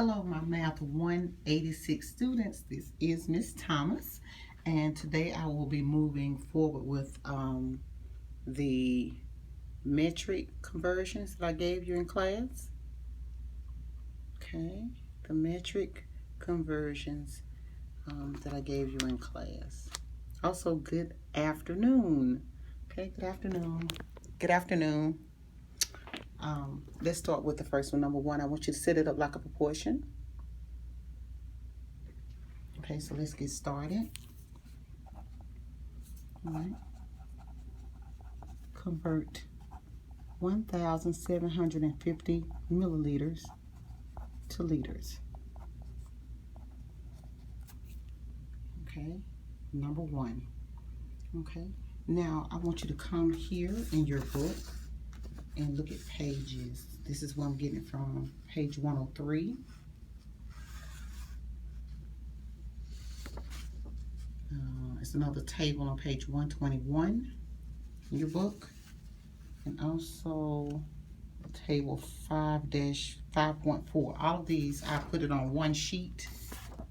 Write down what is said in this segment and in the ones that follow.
Hello, my Math 186 students. This is Miss Thomas, and today I will be moving forward with the metric conversions that I gave you in class. Okay, the metric conversions that I gave you in class. Also, good afternoon. Okay, good afternoon. Good afternoon. Let's start with the first one. Number one, I want you to set it up like a proportion. Okay, so let's get started. All right. Convert 1,750 milliliters to liters. Okay, number one. Okay, now I want you to come here in your book and look at pages. This is where I'm getting it from, page 103. It's another table on page 121 in your book, and also table 5-5.4. All of these, I put it on one sheet,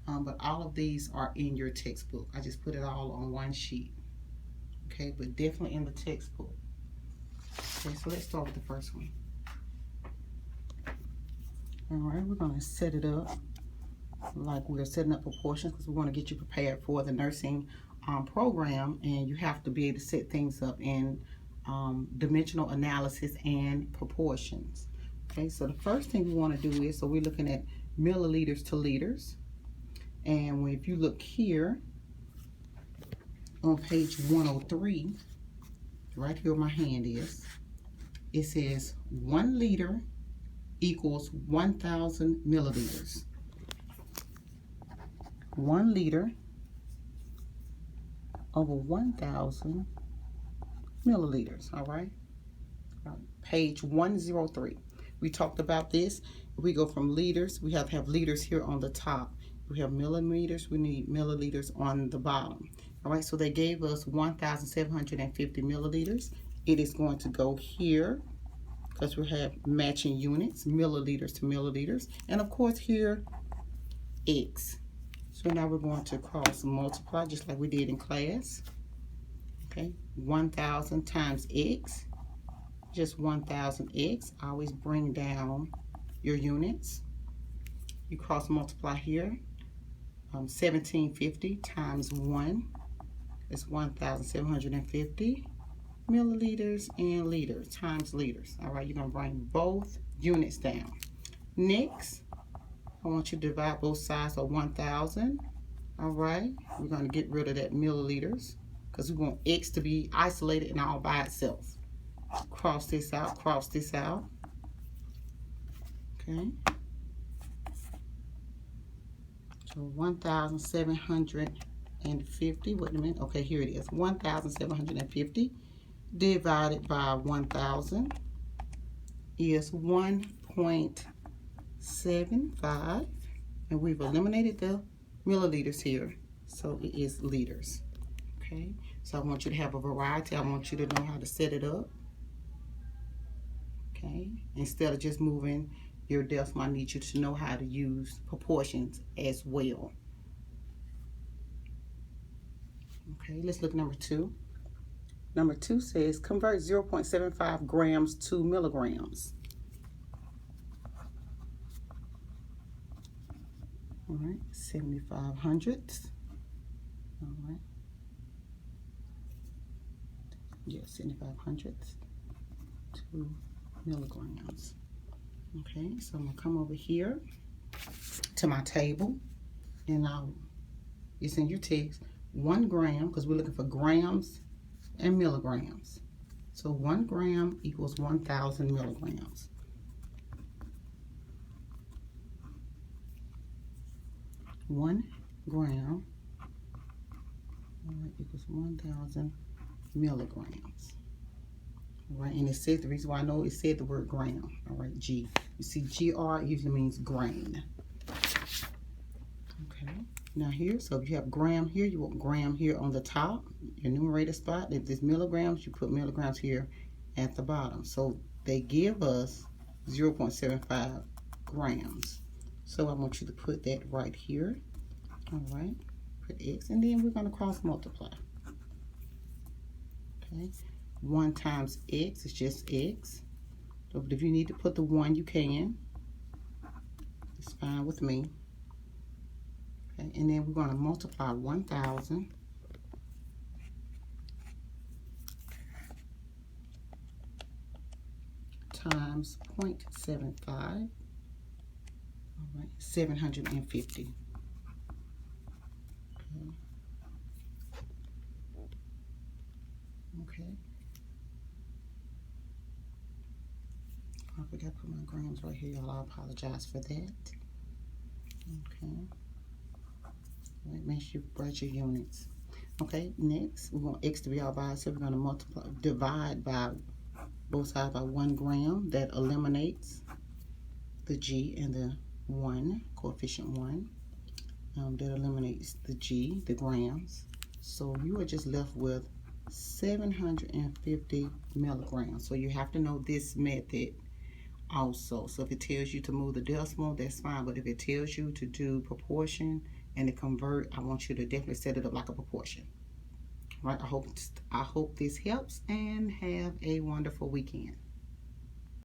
but all of these are in your textbook. I just put it all on one sheet. Okay, but definitely in the textbook. Okay, so let's start with the first one. All right, we're going to set it up like we're setting up proportions because we want to get you prepared for the nursing program, and you have to be able to set things up in dimensional analysis and proportions. Okay, so the first thing we want to do is, so we're looking at milliliters to liters, and if you look here on page 103, right here where my hand is, it says 1 liter equals 1,000 milliliters. 1 liter over 1,000 milliliters. All right. Page 103. We talked about this. We go from liters. We have to have liters here on the top. We have millimeters. We need milliliters on the bottom. All right. So they gave us 1,750 milliliters. It is going to go here because we have matching units, milliliters to milliliters, and of course here X. So now we're going to cross multiply just like we did in class. Okay, 1,000 times X, just 1,000 X. Always bring down your units. You cross multiply here. 1,750 times 1 is 1,750 milliliters, and liters times liters. All right, you're going to bring both units down. Next, I want you to divide both sides of 1,000. All right, we're going to get rid of that milliliters because we want X to be isolated and all by itself. Cross this out, cross this out. Okay. So 1,750, wait a minute. Okay, here it is. 1,750 divided by 1,000 is 1.75, and we've eliminated the milliliters here, so it is liters. Okay, so I want you to have a variety. I want you to know how to set it up. Okay, instead of just moving your decimal, I need you to know how to use proportions as well. Okay, let's look at number 2. Number 2 says convert 0.75 grams to milligrams. All right, 75 hundredths. All right. Yeah, 75 hundredths to milligrams. Okay, so I'm gonna come over here to my table, and it's in your text, 1 gram, because we're looking for grams and milligrams. So 1 gram equals 1,000 milligrams. 1 gram equals 1,000 milligrams. All right, and it says, the reason why I know it said the word gram. All right, G. You see, GR usually means grain. Okay. Now here, so if you have gram here, you want gram here on the top, your numerator spot. If there's milligrams, you put milligrams here at the bottom. So they give us 0.75 grams. So I want you to put that right here. All right, put X, and then we're going to cross multiply. Okay, 1 times X is just X. So if you need to put the 1, you can. It's fine with me. Okay, and then we're going to multiply 1,000 times 0.75. All right, 750. Okay. I forgot to put my grams right here, y'all. I apologize for that. Okay. Right, make sure you write your units. Okay, next we want X to be our by, so we're going to multiply, divide by both sides by 1 gram. That eliminates the G and the 1, coefficient 1. That eliminates the G, the grams. So you are just left with 750 milligrams. So you have to know this method also. So if it tells you to move the decimal, that's fine. But if it tells you to do proportion and to convert, I want you to definitely set it up like a proportion. All right, I hope this helps, and have a wonderful weekend.